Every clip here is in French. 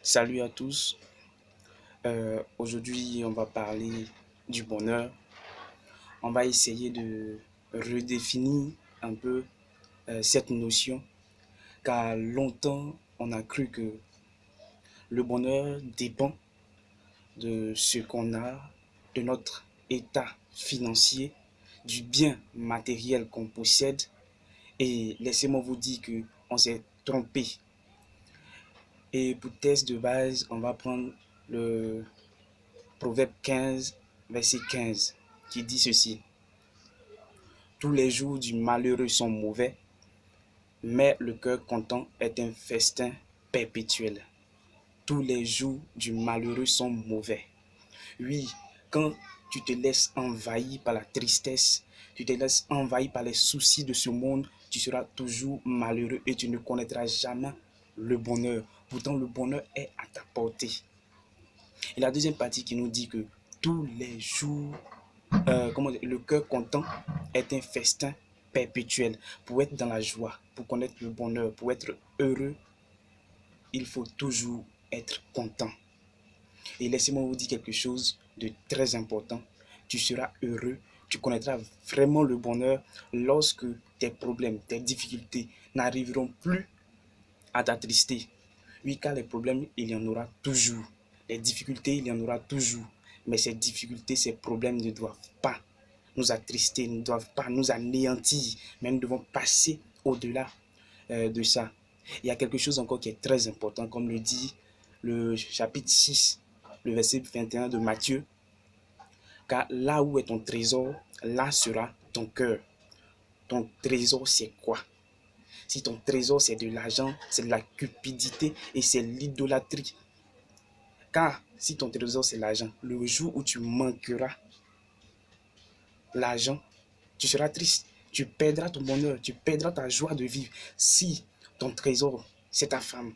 Salut à tous. Aujourd'hui, on va parler du bonheur. On va essayer de redéfinir un peu cette notion, car longtemps, on a cru que le bonheur dépend de ce qu'on a, de notre état financier, du bien matériel qu'on possède. Et laissez-moi vous dire que on s'est trompé. Et pour test de base, on va prendre le Proverbe 15, verset 15, qui dit ceci. Tous les jours du malheureux sont mauvais, mais le cœur content est un festin perpétuel. Tous les jours du malheureux sont mauvais. Oui, quand tu te laisses envahir par la tristesse, tu te laisses envahir par les soucis de ce monde, tu seras toujours malheureux et tu ne connaîtras jamais le bonheur. Pourtant, le bonheur est à ta portée. Et la deuxième partie qui nous dit que tous les jours le cœur content est un festin perpétuel. Pour être dans la joie, pour connaître le bonheur, pour être heureux, il faut toujours être content. Et laissez-moi vous dire quelque chose de très important. Tu seras heureux, tu connaîtras vraiment le bonheur lorsque tes problèmes, tes difficultés n'arriveront plus à t'attrister. Oui, car les problèmes, il y en aura toujours. Les difficultés, il y en aura toujours. Mais ces difficultés, ces problèmes ne doivent pas nous attrister, ne doivent pas nous anéantir, mais nous devons passer au-delà de ça. Il y a quelque chose encore qui est très important, comme le dit le chapitre 6, le verset 21 de Matthieu. Car là où est ton trésor, là sera ton cœur. Ton trésor, c'est quoi? Si ton trésor, c'est de l'argent, c'est de la cupidité et c'est l'idolâtrie. Car si ton trésor, c'est l'argent, le jour où tu manqueras l'argent, tu seras triste. Tu perdras ton bonheur, tu perdras ta joie de vivre. Si ton trésor, c'est ta femme,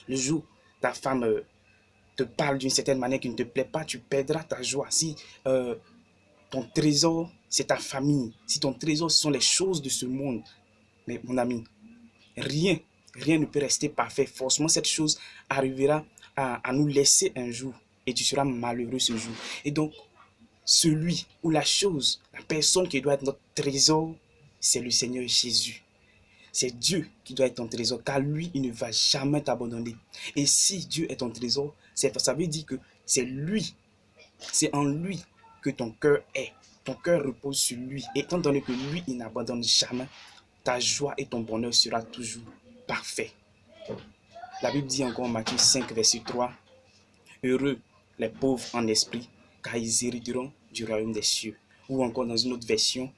le jour où ta femme te parle d'une certaine manière qui ne te plaît pas, tu perdras ta joie. Si ton trésor, c'est ta famille, si ton trésor, ce sont les choses de ce monde, mais mon ami, rien, rien ne peut rester parfait. Forcément, cette chose arrivera à nous laisser un jour et tu seras malheureux ce jour. Et donc, celui ou la chose, la personne qui doit être notre trésor, c'est le Seigneur Jésus. C'est Dieu qui doit être ton trésor, car lui, il ne va jamais t'abandonner. Et si Dieu est ton trésor, ça veut dire que c'est lui, c'est en lui que ton cœur est. Ton cœur repose sur lui. Et étant donné que lui, il n'abandonne jamais, ta joie et ton bonheur sera toujours parfait. La Bible dit encore en Matthieu 5, verset 3, heureux les pauvres en esprit, car ils hériteront du royaume des cieux. Ou encore dans une autre version,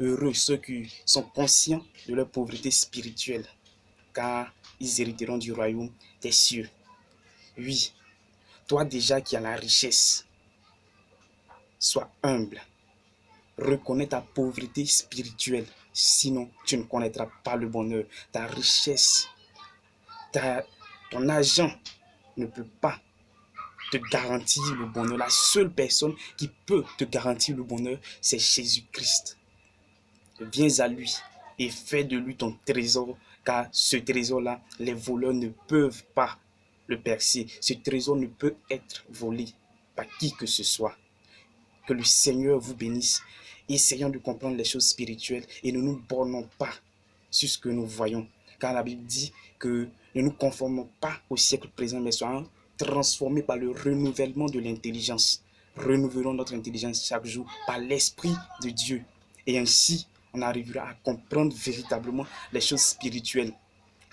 heureux ceux qui sont conscients de leur pauvreté spirituelle, car ils hériteront du royaume des cieux. Oui, toi déjà qui as la richesse, sois humble. Reconnais ta pauvreté spirituelle, sinon tu ne connaîtras pas le bonheur. Ta richesse, ton argent ne peut pas te garantir le bonheur. La seule personne qui peut te garantir le bonheur, c'est Jésus-Christ. Viens à lui et fais de lui ton trésor, car ce trésor-là, les voleurs ne peuvent pas le percer. Ce trésor ne peut être volé par qui que ce soit. Que le Seigneur vous bénisse. Essayons de comprendre les choses spirituelles et ne nous bornons pas sur ce que nous voyons. Car la Bible dit que ne nous conformons pas au siècle présent, mais soyons transformés par le renouvellement de l'intelligence. Renouvelons notre intelligence chaque jour par l'Esprit de Dieu. Et ainsi, on arrivera à comprendre véritablement les choses spirituelles.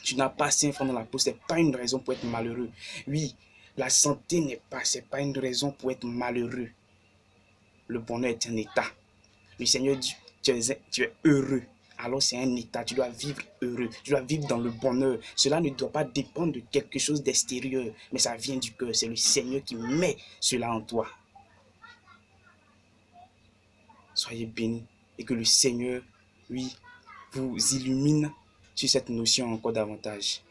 Tu n'as pas 5 francs dans la poche, ce n'est pas une raison pour être malheureux. Oui, la santé ce n'est pas une raison pour être malheureux. Le bonheur est un état. Le Seigneur dit, tu es heureux. Alors c'est un état, tu dois vivre heureux, tu dois vivre dans le bonheur. Cela ne doit pas dépendre de quelque chose d'extérieur, mais ça vient du cœur. C'est le Seigneur qui met cela en toi. Soyez bénis et que le Seigneur, oui, vous illumine sur cette notion encore davantage.